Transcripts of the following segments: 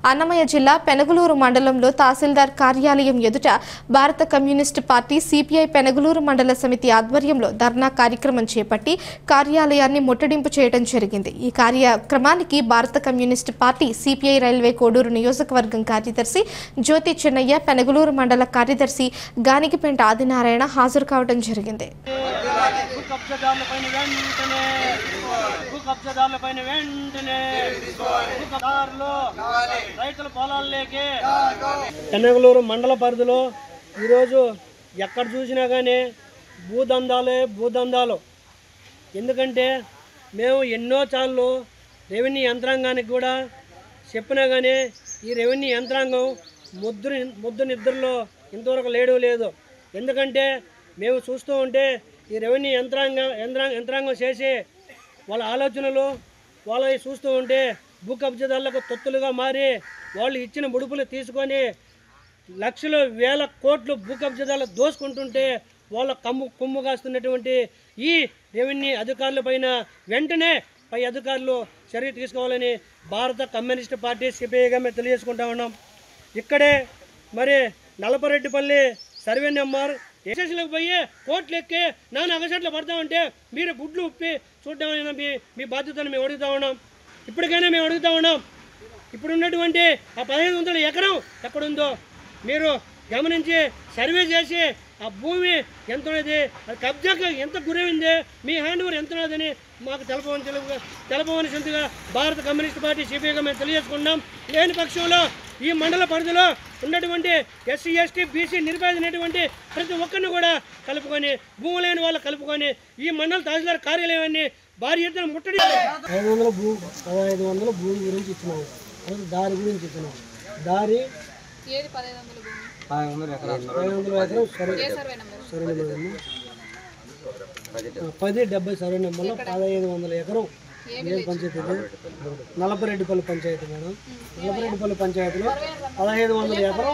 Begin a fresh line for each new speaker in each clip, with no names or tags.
అన్నమయ్య జిల్లా పెనగలూరు మండలంలో తహసీల్దార్ కార్యాలయం ఎదుట భారత కమ్యూనిస్టు పార్టీ సిపిఐ పెనగలూరు మండల సమితి ఆధ్వర్యంలో ధర్నా కార్యక్రమం చేపట్టి కార్యాలయాన్ని ముట్టడింపు చేయడం జరిగింది। ఈ కార్యక్రమానికి భారత communist party CPI railway Koduru నియోజకవర్గం కార్యదర్శి జ్యోతి చెన్నయ్య, పెనగలూరు మండల కార్యదర్శి గానిగిపెంట ఆదినారాయణ హాజరు కావడం జరిగింది।
పెనగలూరు మండల పరిధిలో ఈరోజు ఎక్కడ చూసినా కానీ భూదందాలు। ఎందుకంటే మేము ఎన్నో సార్లు రెవెన్యూ యంత్రాంగానికి కూడా చెప్పినా కానీ ఈ రెవెన్యూ యంత్రాంగం ముద్దు నిద్రలో ఇంతవరకు లేదు। ఎందుకంటే మేము చూస్తూ ఉంటే ఈ రెవెన్యూ యంత్రాంగం చేసి వాళ్ళ ఆలోచనలు వాళ్ళవి చూస్తూ ఉంటే భూ కబ్జాదారులకు తొత్తులుగా మారి వాళ్ళు ఇచ్చిన ముడుపులు తీసుకొని లక్షలు వేల కోట్లు భూ కబ్జాదారులు దోసుకుంటుంటే వాళ్ళ కొమ్ము కాస్తున్నటువంటి ఈ రెవెన్యూ అధికారుల పైన వెంటనే పై అధికారులు చర్య తీసుకోవాలని భారత కమ్యూనిస్టు పార్టీ సిపిఐగా మేము తెలియజేసుకుంటా ఉన్నాం। ఇక్కడే మరి నలపరెడ్డిపల్లి సర్వే నెంబర్ స్టేషన్లకు పోయి కోట్లు ఎక్కి నాన్న అగసట్లు పడతామంటే మీరు గుడ్లు ఉప్పి చూడడం మీ బాధ్యతను మేము అడుగుతా ఉన్నాం। ఇప్పటికైనా మేము అడుగుతా ఉన్నాం, ఇప్పుడున్నటువంటి ఆ 1500 ఎకరం ఎక్కడుందో మీరు గమనించి సర్వే చేసి ఆ భూమి ఎంత ఉన్నది, అది కబ్జాకు ఎంత గురైంది, మీ హ్యాండ్ ఓవర్ ఎంత ఉన్నదని మాకు తెలపవలసిందిగా భారత కమ్యూనిస్ట్ పార్టీ సిపిఐగా మేము తెలియజేసుకున్నాం। లేని పక్షంలో ఈ మండల పరిధిలో ఉన్నటువంటి ఎస్సీ ఎస్టీ బీసీ నిరుపేదైనటువంటి ప్రతి ఒక్కరిని కూడా కలుపుకొని భూమి లేని వాళ్ళు కలుపుకొని ఈ మండల తహసీల్దార్ కార్యాలయాన్ని భారీ ఎత్తున ముట్టడి 1500 భూమి గురించి ఇచ్చినాము, దారి గురించి ఇచ్చినాము। దారి 500 ఎకరం సర్వే నెంబర్ 1070 సర్వే నెంబర్లో 1500 ఎకరం ఏ పంచాయతీ నలపరెడ్డిపల్లి పంచాయతీ మేడం। నలపరెడ్డిపల్లి పంచాయతీలో 1500 ఎకరం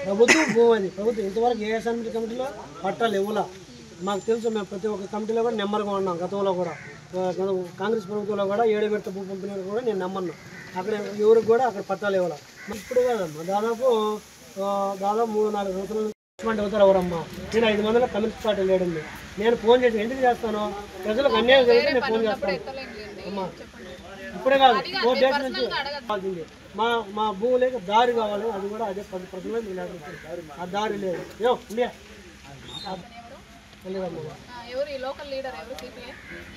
ప్రభుత్వం భూమి, అది ప్రభుత్వం ఇంతవరకు ఏ అసెంబ్లీ కమిటీలో పట్టాలు ఇవ్వాల మాకు తెలుసు। మేము ప్రతి ఒక్క కమిటీలో కూడా నెంబర్గా ఉన్నాం, గతంలో కూడా కాంగ్రెస్ ప్రభుత్వంలో కూడా 7 విడత భూ పంపిణీ కూడా నేను నెమ్మన్నా, అక్కడ ఎవరికి కూడా అక్కడ పట్టాలు ఇవ్వాలి। ఇప్పుడు కాదమ్మా దాదాపు 3-4 సంవత్సరాలు అవుతారు ఎవరమ్మా, నేను 5 మందిలో కమ్యూనిస్ట్ పార్టీ లేడండి। నేను ఫోన్ చేసి ఎందుకు చేస్తాను, ప్రజలకు అన్యాయం జరిగితే నేను ఫోన్ చేస్తాను అమ్మా। ఇప్పుడే కాదు 4 డేస్ నుంచి మా భూములకి దారి కావాలి, అది కూడా అదే 10% ఆ దారి లేదు।
ఎవరు ఈ లోకల్ లీడర్ ఎవరు సిపిఐ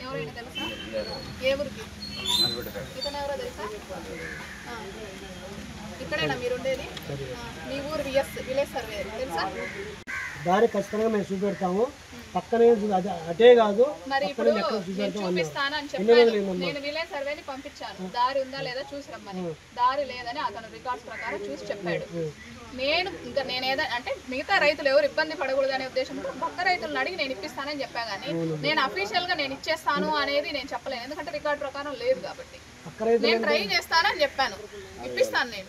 ఎవరైనా తెలుసా? ఏ ఊరికి ఇతను ఎవరో తెలుసా? ఇక్కడేనా మీరు ఉండేది? మీ ఊరు విలేజ్ సర్వే తెలుసా?
దారి ఖచ్చితంగా మేము చూపెడతాము, పక్కనే అటే కాదు
మరి ఇప్పుడు చూపిస్తాను అని చెప్పాను, నేను విలేజ్ సర్వేని పంపించాను, దారి ఉందా లేదా చూసి రమ్మని, దారి లేదని అతను రికార్డ్స్ ప్రకారం చూసి చెప్పాడు। నేనేదో అంటే మిగతా రైతులు ఎవరు ఇబ్బంది పడకూడదు అనే ఉద్దేశంతో పక్క రైతులను అడిగి నేను ఇప్పిస్తానని చెప్పా, కానీ నేను అఫీషియల్ గా నేను ఇచ్చేస్తాను అనేది నేను చెప్పలేను, ఎందుకంటే రికార్డ్ ప్రకారం లేదు కాబట్టి నేను ట్రై చేస్తానని చెప్పాను, ఇప్పిస్తాను నేను।